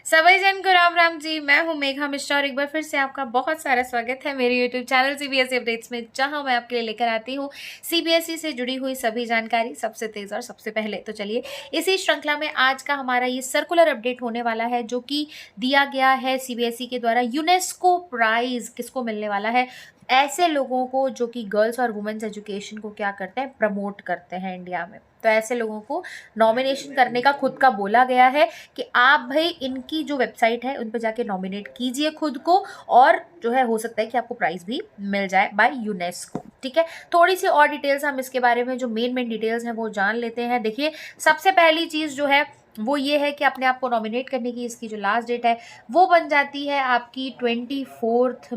सभी जन को राम राम जी। मैं हूं मेघा मिश्रा और एक बार फिर से आपका बहुत सारा स्वागत है मेरे YouTube चैनल सीबीएसई अपडेट्स में, जहां मैं आपके लिए लेकर आती हूं सीबीएसई से जुड़ी हुई सभी जानकारी सबसे तेज और सबसे पहले। तो चलिए इसी श्रृंखला में आज का हमारा ये सर्कुलर अपडेट होने वाला है, जो कि दिया गया है सीबीएसई के द्वारा। यूनेस्को प्राइज किसको मिलने वाला है? ऐसे लोगों को जो कि गर्ल्स और वुमेन्स एजुकेशन को क्या करते हैं, प्रमोट करते हैं इंडिया में। तो ऐसे लोगों को नॉमिनेशन करने का खुद का बोला गया है कि आप भाई इनकी जो वेबसाइट है उन पर जाके नॉमिनेट कीजिए खुद को, और जो है हो सकता है कि आपको प्राइज भी मिल जाए बाय यूनेस्को। ठीक है, थोड़ी सी और डिटेल्स हम इसके बारे में, जो मेन डिटेल्स हैं वो जान लेते हैं। देखिए, सबसे पहली चीज़ जो है वो ये है कि अपने आप को नॉमिनेट करने की इसकी जो लास्ट डेट है वो बन जाती है आपकी 24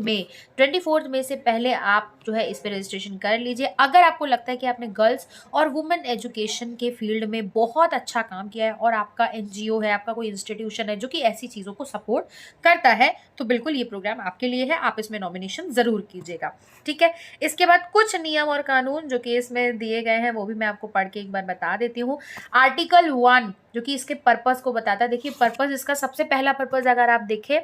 मई से पहले आप जो है इस पर रजिस्ट्रेशन कर लीजिए। अगर आपको लगता है कि आपने गर्ल्स और वुमेन एजुकेशन के फील्ड में बहुत अच्छा काम किया है और आपका एनजीओ है, आपका कोई इंस्टीट्यूशन है जो कि ऐसी चीज़ों को सपोर्ट करता है, तो बिल्कुल ये प्रोग्राम आपके लिए है। आप इसमें नॉमिनेशन ज़रूर कीजिएगा। ठीक है, इसके बाद कुछ नियम और कानून जो कि इसमें दिए गए हैं वो भी मैं आपको पढ़ के एक बार बता देती हूँ। आर्टिकल 1 जो कि इसके पर्पस को बताता है। देखिए, पर्पस इसका सबसे पहला पर्पस अगर आप देखें,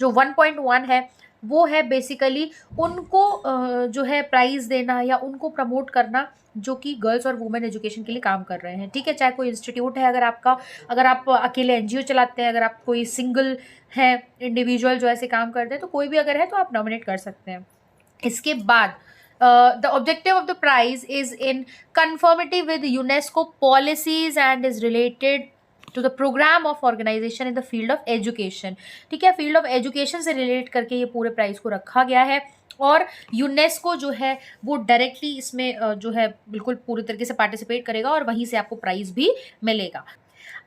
जो 1.1 है वो है बेसिकली उनको जो है प्राइज देना या उनको प्रमोट करना जो कि गर्ल्स और वुमेन एजुकेशन के लिए काम कर रहे हैं। ठीक है, चाहे कोई इंस्टीट्यूट है, अगर आप अकेले एनजीओ चलाते हैं, अगर आप कोई सिंगल है इंडिविजुअल जो ऐसे काम करते हैं, तो कोई भी अगर है तो आप नॉमिनेट कर सकते हैं। इसके बाद the objective of the prize is in conformity with UNESCO policies and is related to the program of organization in the field of education। ठीक है, फील्ड ऑफ एजुकेशन से रिलेट करके ये पूरे प्राइज को रखा गया है, और यूनेस्को जो है वो डायरेक्टली इसमें जो है बिल्कुल पूरी तरीके से पार्टिसिपेट करेगा और वहीं से आपको प्राइज भी मिलेगा।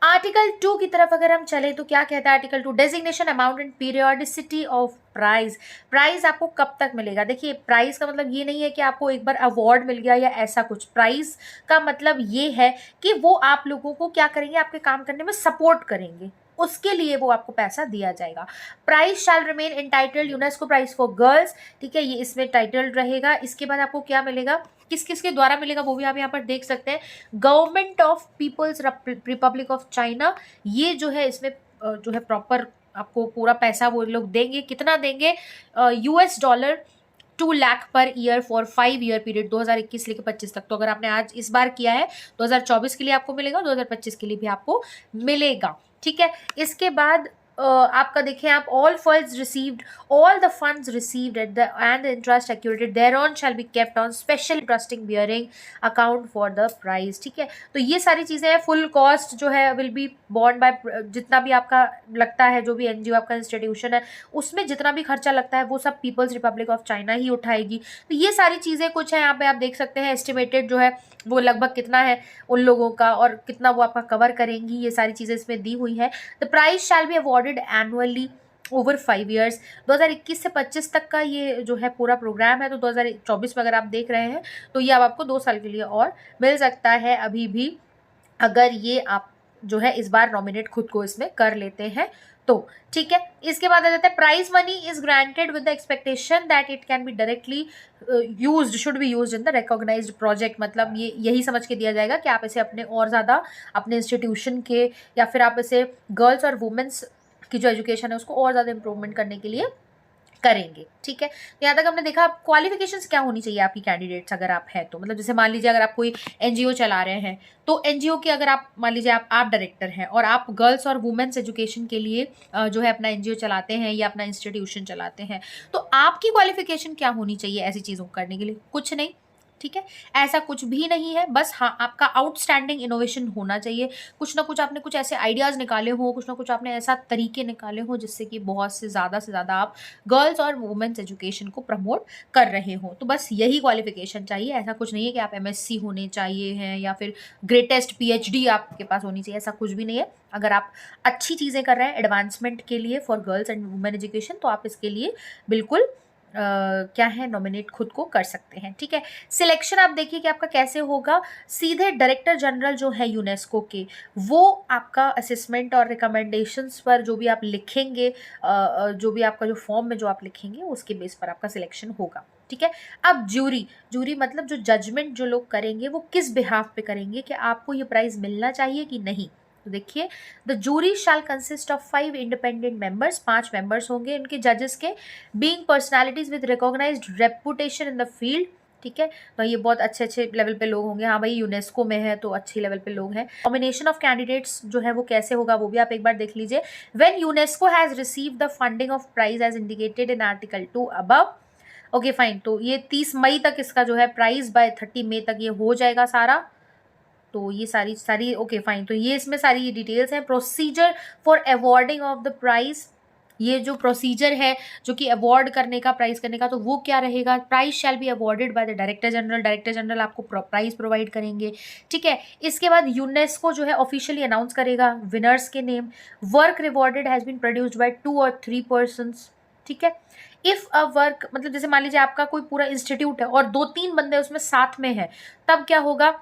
आर्टिकल 2 की तरफ अगर हम चले तो क्या कहता है article 2? Designation, amount and periodicity of prize. Prize आपको कब तक मिलेगा? देखिए, प्राइज का मतलब ये नहीं है कि आपको एक बार अवार्ड मिल गया या ऐसा कुछ। प्राइज का मतलब ये है कि वो आप लोगों को क्या करेंगे, आपके काम करने में सपोर्ट करेंगे, उसके लिए वो आपको पैसा दिया जाएगा। Prize shall remain entitled UNESCO prize for girls. ठीक है, ये इसमें टाइटल्ड रहेगा। इसके बाद आपको क्या मिलेगा, किस किस के द्वारा मिलेगा वो भी आप यहाँ पर देख सकते हैं। Government of People's Republic of China, ये जो है इसमें जो है प्रॉपर आपको पूरा पैसा वो लोग देंगे। कितना देंगे? $2 lakh per year for 5 year period, 2021 लेकर 25 तक। तो अगर आपने आज इस बार किया है 2024 के लिए आपको मिलेगा, 2025 के लिए भी आपको मिलेगा। ठीक है, इसके बाद आपका देखें आप, all funds received at the end interest accurated thereon shall be kept on special trusting bearing account for the prize. ठीक है, तो ये सारी चीज़ें हैं। फुल कॉस्ट जो है विल बी बॉर्न बाय, जितना भी आपका लगता है, जो भी एनजीओ आपका इंस्टीट्यूशन है उसमें जितना भी खर्चा लगता है वो सब पीपल्स रिपब्लिक ऑफ चाइना ही उठाएगी। तो ये सारी चीज़ें कुछ हैं यहाँ पे आप देख सकते हैं। एस्टिमेटेड जो है वो लगभग कितना है उन लोगों का और कितना वो आपका कवर करेंगी, ये सारी चीज़ें इसमें दी हुई है। The prize shall be awarded annually over 5 years. 2021 से 25 तक का ये जो है पूरा प्रोग्राम है। तो 2024 में अगर आप देख रहे हैं तो ये अब आपको 2 साल के लिए और मिल सकता है अभी भी, अगर ये आप जो है इस बार नॉमिनेट खुद को इसमें कर लेते हैं तो। ठीक है, इसके बाद आ जाता है, prize money is granted with the expectation that it can be directly should be used in the recognised project. मतलब ये यही समझ के दिया जाएगा कि आप इसे अपने और ज़्यादा अपने इंस्टीट्यूशन के, या फिर आप इसे गर्ल्स और वुमेन्स की जो एजुकेशन है उसको और ज़्यादा इम्प्रूवमेंट करने के लिए करेंगे। ठीक है, तो यहाँ तक हमने देखा क्वालिफिकेशंस क्या होनी चाहिए आपकी कैंडिडेट्स अगर आप हैं तो। मतलब जैसे मान लीजिए अगर आप कोई एनजीओ चला रहे हैं तो एनजीओ के अगर आप मान लीजिए आप डायरेक्टर हैं और आप गर्ल्स और वुमेन्स एजुकेशन के लिए जो है अपना एनजीओ चलाते हैं या अपना इंस्टीट्यूशन चलाते हैं, तो आपकी क्वालिफिकेशन क्या होनी चाहिए ऐसी चीज़ों को करने के लिए? कुछ नहीं। ठीक है, ऐसा कुछ भी नहीं है। बस हाँ, आपका आउटस्टैंडिंग इनोवेशन होना चाहिए। कुछ ना कुछ आपने कुछ ऐसे आइडियाज़ निकाले हो, कुछ ना कुछ आपने ऐसा तरीके निकाले हो जिससे कि बहुत से ज़्यादा आप गर्ल्स और वुमेन्स एजुकेशन को प्रमोट कर रहे हो। तो बस यही क्वालिफिकेशन चाहिए। ऐसा कुछ नहीं है कि आप एमएससी होने चाहिए हैं या फिर ग्रेटेस्ट पीएचडी आपके पास होनी चाहिए, ऐसा कुछ भी नहीं है। अगर आप अच्छी चीज़ें कर रहे हैं एडवांसमेंट के लिए for girls and women education, तो आप इसके लिए बिल्कुल क्या है, नॉमिनेट खुद को कर सकते हैं। ठीक है, सिलेक्शन आप देखिए कि आपका कैसे होगा। सीधे डायरेक्टर जनरल जो है यूनेस्को के, वो आपका असेसमेंट और रिकमेंडेशंस पर जो भी आप लिखेंगे, जो भी आपका जो फॉर्म में जो आप लिखेंगे उसके बेस पर आपका सिलेक्शन होगा। ठीक है, अब ज्यूरी मतलब जो जजमेंट जो लोग करेंगे वो किस बिहाफ पे करेंगे कि आपको ये प्राइज़ मिलना चाहिए कि नहीं। तो देखिए, the jury shall consist of 5 independent members, 5 members होंगे इनके जजेस के, being personalities with recognised reputation in the field. ठीक है, तो ये बहुत अच्छे अच्छे लेवल पे लोग होंगे। हाँ भाई, यूनेस्को में है तो अच्छी लेवल पे लोग हैं। नॉमिनेशन ऑफ कैंडिडेट्स जो है वो कैसे होगा वो भी आप एक बार देख लीजिए। When UNESCO has received the funding of prize as indicated in article 2 above. Okay fine, तो ये 30 मई तक इसका जो है प्राइस, बाय 30 मई तक ये हो जाएगा सारा। तो ये सारी ओके फाइन, तो ये इसमें सारी डिटेल्स हैं। Procedure for awarding of the prize, ये जो प्रोसीजर है जो कि अवार्ड करने का, प्राइज करने का, तो वो क्या रहेगा। Prize shall be awarded by the director general, director general आपको प्राइज प्रोवाइड करेंगे। ठीक है, इसके बाद यूनेस्को जो है ऑफिशियली अनाउंस करेगा विनर्स के name. Work rewarded has been produced by 2 और 3 पर्सन्स। ठीक है, इफ अ वर्क, मतलब जैसे मान लीजिए आपका कोई पूरा इंस्टीट्यूट है और 2-3 बंदे उसमें साथ में है, तब क्या होगा,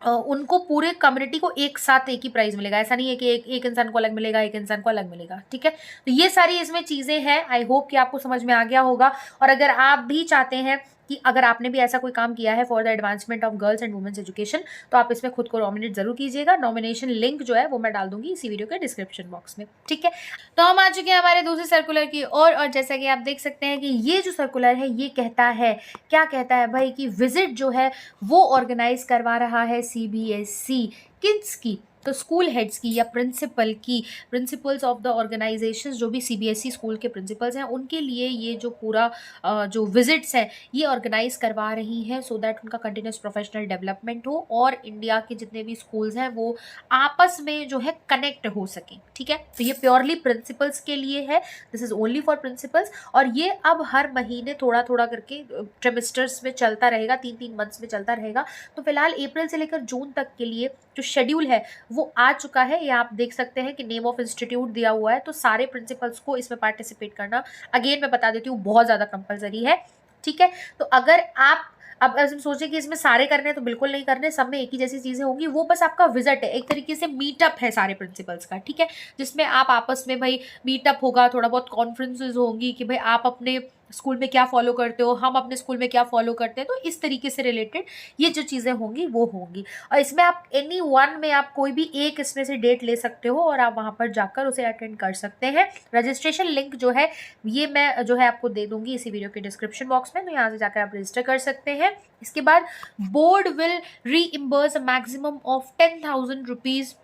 उनको पूरे कम्युनिटी को एक साथ एक ही प्राइज मिलेगा। ऐसा नहीं है कि एक इंसान को अलग मिलेगा, एक इंसान को अलग मिलेगा। ठीक है, तो ये सारी इसमें चीज़ें हैं। आई होप कि आपको समझ में आ गया होगा। और अगर आप भी चाहते हैं कि अगर आपने भी ऐसा कोई काम किया है for the advancement of girls and women's education, तो आप इसमें खुद को नॉमिनेट जरूर कीजिएगा। नॉमिनेशन लिंक जो है वो मैं डाल दूंगी इसी वीडियो के डिस्क्रिप्शन बॉक्स में। ठीक है, तो हम आ चुके हैं हमारे दूसरे सर्कुलर की ओर। और जैसा कि आप देख सकते हैं कि ये जो सर्कुलर है ये कहता है, क्या कहता है भाई, कि विजिट जो है वो ऑर्गेनाइज करवा रहा है सीबीएसई किड्स की, तो स्कूल हेड्स की या प्रिंसिपल की, प्रिंसिपल्स ऑफ द ऑर्गेनाइजेशंस, जो भी सीबीएसई स्कूल के प्रिंसिपल्स हैं, उनके लिए ये जो पूरा जो विजिट्स हैं ये ऑर्गेनाइज करवा रही हैं, सो दैट उनका कंटिन्यूस प्रोफेशनल डेवलपमेंट हो और इंडिया के जितने भी स्कूल्स हैं वो आपस में जो है कनेक्ट हो सकें। ठीक है, तो ये प्योरली प्रिंसिपल्स के लिए है, this is only for principles. और ये अब हर महीने थोड़ा थोड़ा करके ट्रिमेस्टर्स में चलता रहेगा, 3-3 मंथ्स में चलता रहेगा। तो फिलहाल अप्रैल से लेकर जून तक के लिए जो शेड्यूल है वो आ चुका है। ये आप देख सकते हैं कि नेम ऑफ इंस्टीट्यूट दिया हुआ है, तो सारे प्रिंसिपल्स को इसमें पार्टिसिपेट करना, अगेन मैं बता देती हूँ, बहुत ज़्यादा कंपलसरी है। ठीक है, तो अगर आप अब ऐसे सोचें कि इसमें सारे करने हैं, तो बिल्कुल नहीं करने, सब में एक ही जैसी चीज़ें होंगी। वो बस आपका विजिट है, एक तरीके से मीटअप है सारे प्रिंसिपल्स का। ठीक है, जिसमें आप आपस में भाई मीटअप होगा, थोड़ा बहुत कॉन्फ्रेंसेज होंगी कि भाई आप अपने स्कूल में क्या फॉलो करते हो, हम अपने स्कूल में क्या फॉलो करते हैं, तो इस तरीके से रिलेटेड ये जो चीज़ें होंगी वो होंगी। और इसमें आप एनी वन में आप कोई भी एक इसमें से डेट ले सकते हो और आप वहाँ पर जाकर उसे अटेंड कर सकते हैं। रजिस्ट्रेशन लिंक जो है ये मैं जो है आपको दे दूंगी इसी वीडियो के डिस्क्रिप्शन बॉक्स में, तो यहाँ से जाकर आप रजिस्टर कर सकते हैं। इसके बाद board will reimburse a maximum of 10,000 rupees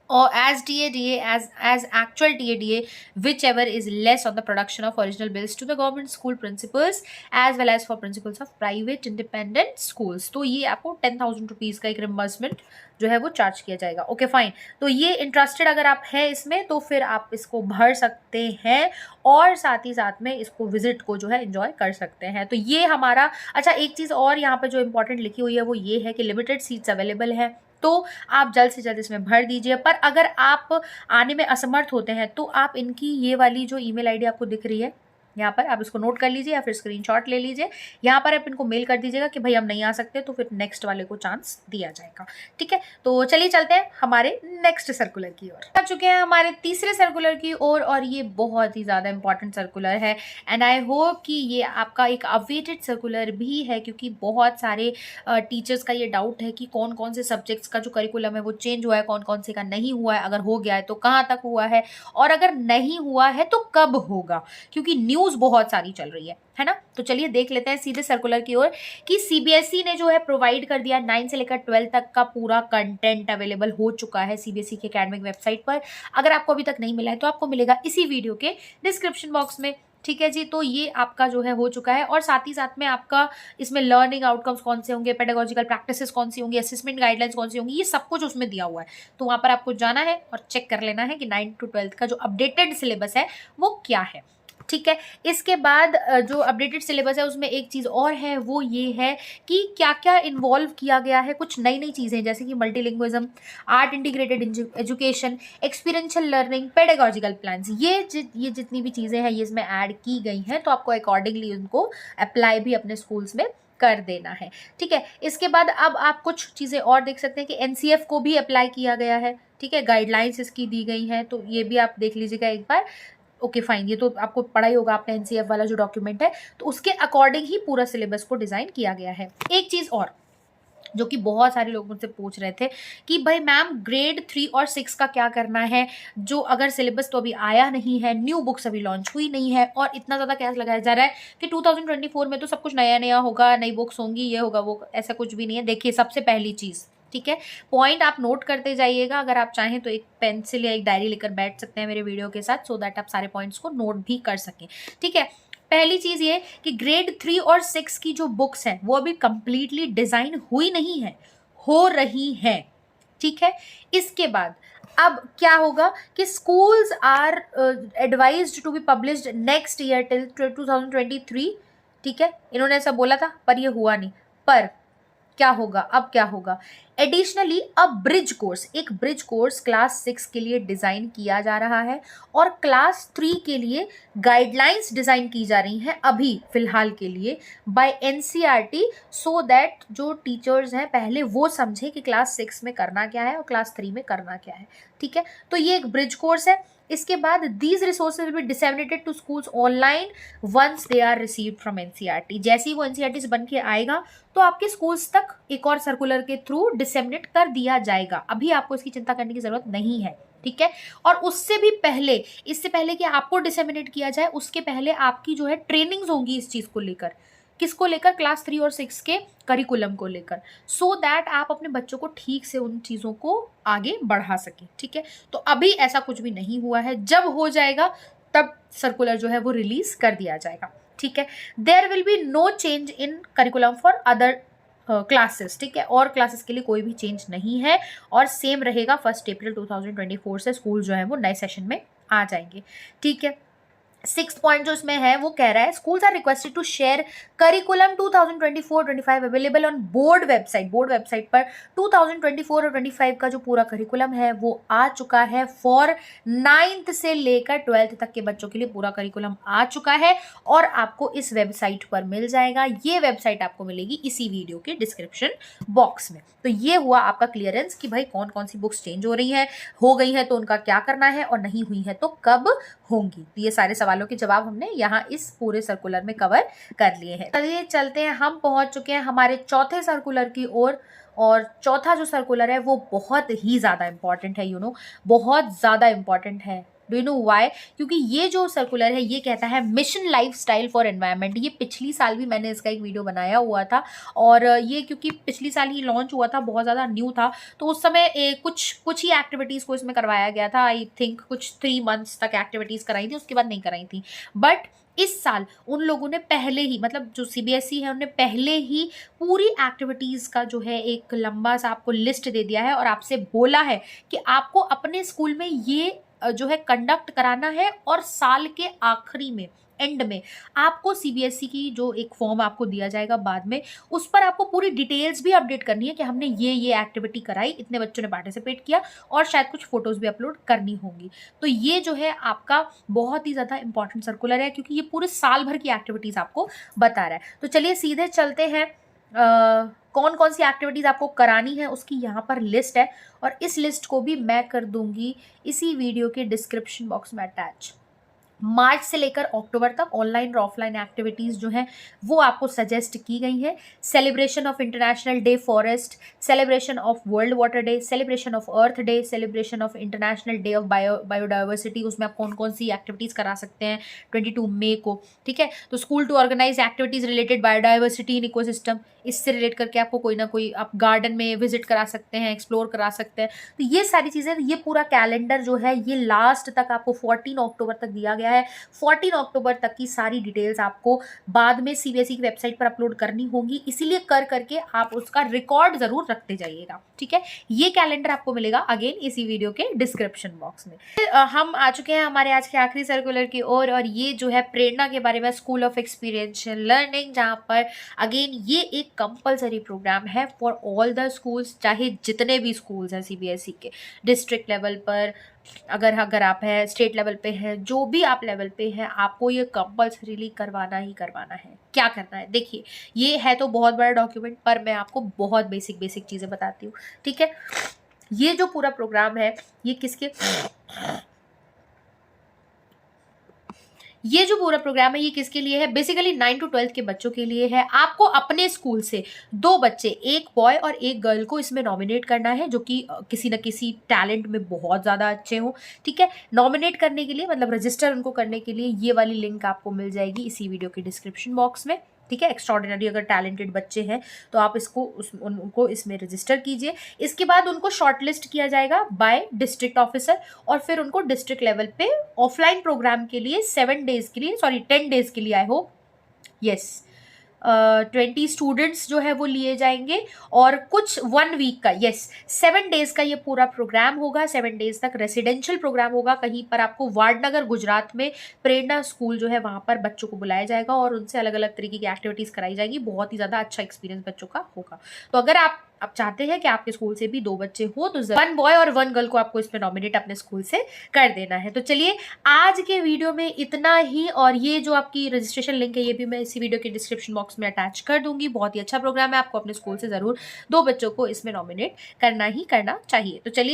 or as TADA as actual TADA, whichever is less on the production of original bills to the government school principals as well as for principals of private independent schools। तो ये आपको 10,000 rupees का एक reimbursement जो है वो charge किया जाएगा। ओके फाइन, तो ये इंटरेस्टेड अगर आप हैं इसमें तो फिर आप इसको भर सकते हैं और साथ ही साथ में इसको विजिट को जो है एंजॉय कर सकते हैं। तो ये हमारा, अच्छा एक चीज़ और यहाँ पे जो इंपॉर्टेंट लिखी हुई है वो ये है कि लिमिटेड सीट्स अवेलेबल है, तो आप जल्द से जल्द इसमें भर दीजिए। पर अगर आप आने में असमर्थ होते हैं तो आप इनकी ये वाली जो ईमेल आईडी आपको दिख रही है यहाँ पर, आप इसको नोट कर लीजिए या फिर स्क्रीनशॉट ले लीजिए। यहाँ पर आप इनको मेल कर दीजिएगा कि भाई हम नहीं आ सकते, तो फिर नेक्स्ट वाले को चांस दिया जाएगा। ठीक है, तो चलिए चलते हैं हमारे नेक्स्ट सर्कुलर की ओर। आ चुके हैं हमारे तीसरे सर्कुलर की ओर और ये बहुत ही ज़्यादा इंपॉर्टेंट सर्कुलर है एंड आई होप कि ये आपका एक अवेटेड सर्कुलर भी है, क्योंकि बहुत सारे टीचर्स का ये डाउट है कि कौन कौन से सब्जेक्ट्स का जो करिकुलम है वो चेंज हुआ है, कौन कौन से का नहीं हुआ है, अगर हो गया है तो कहाँ तक हुआ है, और अगर नहीं हुआ है तो कब होगा, क्योंकि न्यूज़ बहुत सारी चल रही है ना। तो चलिए देख लेते हैं सीधे सर्कुलर की ओर कि सीबीएसई ने जो है प्रोवाइड कर दिया 9 से लेकर 12 तक का पूरा कंटेंट अवेलेबल हो चुका है सीबीएसई के एकेडमिक वेबसाइट पर। अगर आपको अभी तक नहीं मिला है तो आपको मिलेगा इसी वीडियो के डिस्क्रिप्शन बॉक्स में। ठीक है जी, तो ये आपका जो है हो चुका है और साथ ही साथ में आपका इसमें लर्निंग आउटकम्स कौन से होंगे, पेडागोजिकल प्रैक्टिसेस कौन सी होंगी, असेसमेंट गाइडलाइंस कौन सी होंगी, ये सब कुछ उसमें दिया हुआ है। तो वहाँ पर आपको जाना है और चेक कर लेना है कि 9 to 12 का जो अपडेटेड सिलेबस है वो क्या है। ठीक है, इसके बाद जो अपडेटेड सिलेबस है उसमें एक चीज़ और है, वो ये है कि क्या क्या इन्वॉल्व किया गया है। कुछ नई नई चीज़ें जैसे कि मल्टीलिंग्विज्म, art integrated education, experiential learning, pedagogical plans, ये जितनी भी चीज़ें हैं ये इसमें ऐड की गई हैं, तो आपको अकॉर्डिंगली उनको अप्लाई भी अपने स्कूल्स में कर देना है। ठीक है, इसके बाद अब आप कुछ चीज़ें और देख सकते हैं कि एनसीएफ को भी अप्लाई किया गया है। ठीक है, गाइडलाइंस इसकी दी गई हैं, तो ये भी आप देख लीजिएगा एक बार। ओके फाइन, ये तो आपको पढ़ा ही होगा आपने एनसीएफ वाला जो डॉक्यूमेंट है, तो उसके अकॉर्डिंग ही पूरा सिलेबस को डिज़ाइन किया गया है। एक चीज़ और जो कि बहुत सारे लोग मुझसे पूछ रहे थे कि भाई मैम ग्रेड 3 और 6 का क्या करना है, जो अगर सिलेबस तो अभी आया नहीं है, न्यू बुक्स अभी लॉन्च हुई नहीं है और इतना ज़्यादा कैश लगाया जा रहा है कि 2024 में तो सब कुछ नया नया होगा, नई बुक्स होंगी, ये होगा वो, ऐसा कुछ भी नहीं है। देखिए सबसे पहली चीज़, ठीक है, पॉइंट आप नोट करते जाइएगा, अगर आप चाहें तो एक पेंसिल या एक डायरी लेकर बैठ सकते हैं मेरे वीडियो के साथ, सो दैट आप सारे पॉइंट्स को नोट भी कर सकें, ठीक है। पहली चीज ये कि ग्रेड 3 और 6 की जो बुक्स हैं वो अभी कंप्लीटली डिजाइन हुई नहीं है, हो रही हैं, ठीक है। इसके बाद अब क्या होगा कि schools are advised to be published next year till 2023, ठीक है, इन्होंने ऐसा बोला था पर ये हुआ नहीं। पर क्या होगा, अब क्या होगा, एडिशनली अब ब्रिज कोर्स, एक ब्रिज कोर्स क्लास 6 के लिए डिज़ाइन किया जा रहा है और क्लास 3 के लिए गाइडलाइंस डिज़ाइन की जा रही हैं अभी फिलहाल के लिए बाय एनसीईआरटी, सो दैट जो टीचर्स हैं पहले वो समझे कि क्लास 6 में करना क्या है और क्लास 3 में करना क्या है, ठीक है। तो ये एक ब्रिज कोर्स है। इसके बाद these resources will be disseminated to schools online once they are received from NCERT. जैसे ही वो एनसीईआरटी से बन के आएगा तो आपके स्कूल्स तक एक और सर्कुलर के थ्रू डिसेमिनेट कर दिया जाएगा। अभी आपको इसकी चिंता करने की जरूरत नहीं है, ठीक है। और उससे भी पहले, इससे पहले कि आपको डिसेमिनेट किया जाए, उसके पहले आपकी जो है ट्रेनिंग्स होंगी इस चीज़ को लेकर, किसको लेकर, क्लास 3 और 6 के करिकुलम को लेकर, सो दैट आप अपने बच्चों को ठीक से उन चीज़ों को आगे बढ़ा सकें, ठीक है। तो अभी ऐसा कुछ भी नहीं हुआ है, जब हो जाएगा तब सर्कुलर जो है वो रिलीज कर दिया जाएगा, ठीक है। There will be no change in curriculum for other classes, ठीक है, और क्लासेस के लिए कोई भी चेंज नहीं है और सेम रहेगा। 1 अप्रैल 2024 से स्कूल जो है वो नए सेशन में आ जाएंगे, ठीक है। 6 पॉइंट जो इसमें है वो कह रहा है schools are requested to share curriculum 2024-25 available on board website. Board website पर 2024 और 25 का जो पूरा करिकुलम है वो आ चुका है। फॉर 9th से लेकर 12th तक के बच्चों के लिए पूरा करिकुलम आ चुका है और आपको इस वेबसाइट पर मिल जाएगा। ये वेबसाइट आपको मिलेगी इसी वीडियो के डिस्क्रिप्शन बॉक्स में। तो ये हुआ आपका क्लियरेंस कि भाई कौन कौन सी बुक्स चेंज हो रही हैं, हो गई हैं तो उनका क्या करना है और नहीं हुई है तो कब होंगी। तो ये सारे सवालों के जवाब हमने यहाँ इस पूरे सर्कुलर में कवर कर लिए हैं। चलिए चलते हैं, हम पहुंच चुके हैं हमारे चौथे सर्कुलर की ओर और चौथा जो सर्कुलर है वो बहुत ही ज़्यादा इंपॉर्टेंट है, बहुत ज़्यादा इंपॉर्टेंट है। Do you know why? क्योंकि ये जो सर्कुलर है ये कहता है मिशन लाइफस्टाइल फॉर एनवायरनमेंट। ये पिछली साल भी मैंने इसका एक वीडियो बनाया हुआ था और ये क्योंकि पिछली साल ही लॉन्च हुआ था, बहुत ज़्यादा न्यू था, तो उस समय कुछ ही एक्टिविटीज़ को इसमें करवाया गया था। आई थिंक कुछ 3 months तक एक्टिविटीज़ कराई थी, उसके बाद नहीं कराई थी। बट इस साल उन लोगों ने पहले ही, मतलब जो सीबीएसई है उन्होंने पहले ही पूरी एक्टिविटीज़ का जो है एक लंबा सा आपको लिस्ट दे दिया है और आपसे बोला है कि आपको अपने स्कूल में ये जो है कंडक्ट कराना है और साल के आखिरी में, एंड में आपको सीबीएसई की जो एक फॉर्म आपको दिया जाएगा बाद में, उस पर आपको पूरी डिटेल्स भी अपडेट करनी है कि हमने ये एक्टिविटी कराई, इतने बच्चों ने पार्टिसिपेट किया और शायद कुछ फोटोज़ भी अपलोड करनी होंगी। तो ये जो है आपका बहुत ही ज़्यादा इंपॉर्टेंट सर्कुलर है क्योंकि ये पूरे साल भर की एक्टिविटीज़ आपको बता रहा है। तो चलिए सीधे चलते हैं, कौन कौन सी एक्टिविटीज़ आपको करानी है उसकी यहाँ पर लिस्ट है और इस लिस्ट को भी मैं कर दूंगी इसी वीडियो के डिस्क्रिप्शन बॉक्स में अटैच। मार्च से लेकर अक्टूबर तक ऑनलाइन और ऑफलाइन एक्टिविटीज़ जो हैं वो आपको सजेस्ट की गई हैं। Celebration of international day forest, celebration of world water day, celebration of earth day, celebration of international day of biodiversity, उसमें आप कौन कौन सी एक्टिविटीज़ करा सकते हैं 22 मई को, ठीक है। तो school to organise activities related biodiversity in ecosystem, इससे रिलेट करके आपको कोई ना कोई आप गार्डन में विजिट करा सकते हैं, एक्सप्लोर करा सकते हैं। तो ये सारी चीज़ें, ये पूरा कैलेंडर जो है ये लास्ट तक आपको 14 अक्टूबर तक दिया गया है। 14 अक्टूबर तक की सारी डिटेल्स आपको बाद में सीबीएसई की वेबसाइट पर अपलोड करनी होंगी, इसीलिए कर करके आप उसका रिकॉर्ड जरूर रखते जाइएगा, ठीक है। ये कैलेंडर आपको मिलेगा अगेन इसी वीडियो के डिस्क्रिप्शन बॉक्स में। हम आ चुके हैं हमारे आज के आखिरी सर्कुलर की ओर और ये जो है प्रेरणा के बारे में, स्कूल ऑफ एक्सपीरियंशियल लर्निंग, जहाँ पर अगेन ये एक कंपलसरी प्रोग्राम है फॉर ऑल द स्कूल्स, चाहे जितने भी स्कूल्स हैं सीबीएसई के, डिस्ट्रिक्ट लेवल पर अगर आप है, स्टेट लेवल पे है, जो भी आप लेवल पे है, आपको ये कंपल्सरीली करवाना ही करवाना है। क्या करना है देखिए, ये है तो बहुत बड़ा डॉक्यूमेंट पर मैं आपको बहुत बेसिक चीज़ें बताती हूँ, ठीक है। ये जो पूरा प्रोग्राम है ये ये जो पूरा प्रोग्राम है ये किसके लिए है? बेसिकली 9 to 12 के बच्चों के लिए है। आपको अपने स्कूल से 2 बच्चे, एक बॉय और एक गर्ल को इसमें नॉमिनेट करना है, जो कि किसी न किसी टैलेंट में बहुत ज़्यादा अच्छे हों, ठीक है? नॉमिनेट करने के लिए मतलब रजिस्टर उनको करने के लिए ये वाली लिंक आपको मिल जाएगी इसी वीडियो के डिस्क्रिप्शन बॉक्स में, ठीक है? एक्स्ट्रॉर्डिनरी अगर टैलेंटेड बच्चे हैं तो आप उनको इसमें रजिस्टर कीजिए। इसके बाद उनको शॉर्टलिस्ट किया जाएगा बाय डिस्ट्रिक्ट ऑफिसर और फिर उनको डिस्ट्रिक्ट लेवल पे ऑफलाइन प्रोग्राम के लिए 10 डेज के लिए आई होप, यस, 20 स्टूडेंट्स जो है वो लिए जाएंगे और कुछ 1 वीक का, यस, 7 डेज का ये पूरा प्रोग्राम होगा। 7 डेज तक रेसिडेंशियल प्रोग्राम होगा। कहीं पर आपको वाडनगर गुजरात में प्रेरणा स्कूल जो है वहां पर बच्चों को बुलाया जाएगा और उनसे अलग अलग तरीके की एक्टिविटीज कराई जाएगी। बहुत ही ज्यादा अच्छा एक्सपीरियंस बच्चों का होगा। तो अगर आप चाहते हैं कि आपके स्कूल से भी 2 बच्चे हो तो 1 बॉय और 1 गर्ल को आपको इसमें नॉमिनेट अपने स्कूल से कर देना है। तो चलिए आज के वीडियो में इतना ही, और ये जो आपकी रजिस्ट्रेशन लिंक है ये भी मैं इसी वीडियो के डिस्क्रिप्शन बॉक्स में अटैच कर दूंगी। बहुत ही अच्छा प्रोग्राम है, आपको अपने स्कूल से जरूर 2 बच्चों को इसमें नॉमिनेट करना ही करना चाहिए। तो चलिए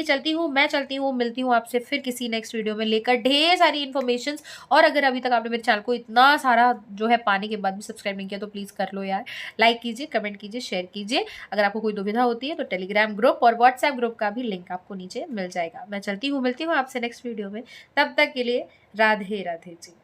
मैं चलती हूँ, मिलती हूँ आपसे फिर किसी नेक्स्ट वीडियो में लेकर ढेर सारी इन्फॉर्मेशन। और अगर अभी तक आपने मेरे चैनल को इतना सारा जो है पाने के बाद भी सब्सक्राइब नहीं किया तो प्लीज कर लो यार। लाइक कीजिए, कमेंट कीजिए, शेयर कीजिए। अगर आपको कोई दुविधा होती है तो टेलीग्राम ग्रुप और व्हाट्सएप ग्रुप का भी लिंक आपको नीचे मिल जाएगा। मैं चलती हूँ, मिलती हूँ आपसे नेक्स्ट वीडियो में। तब तक के लिए राधे राधे जी।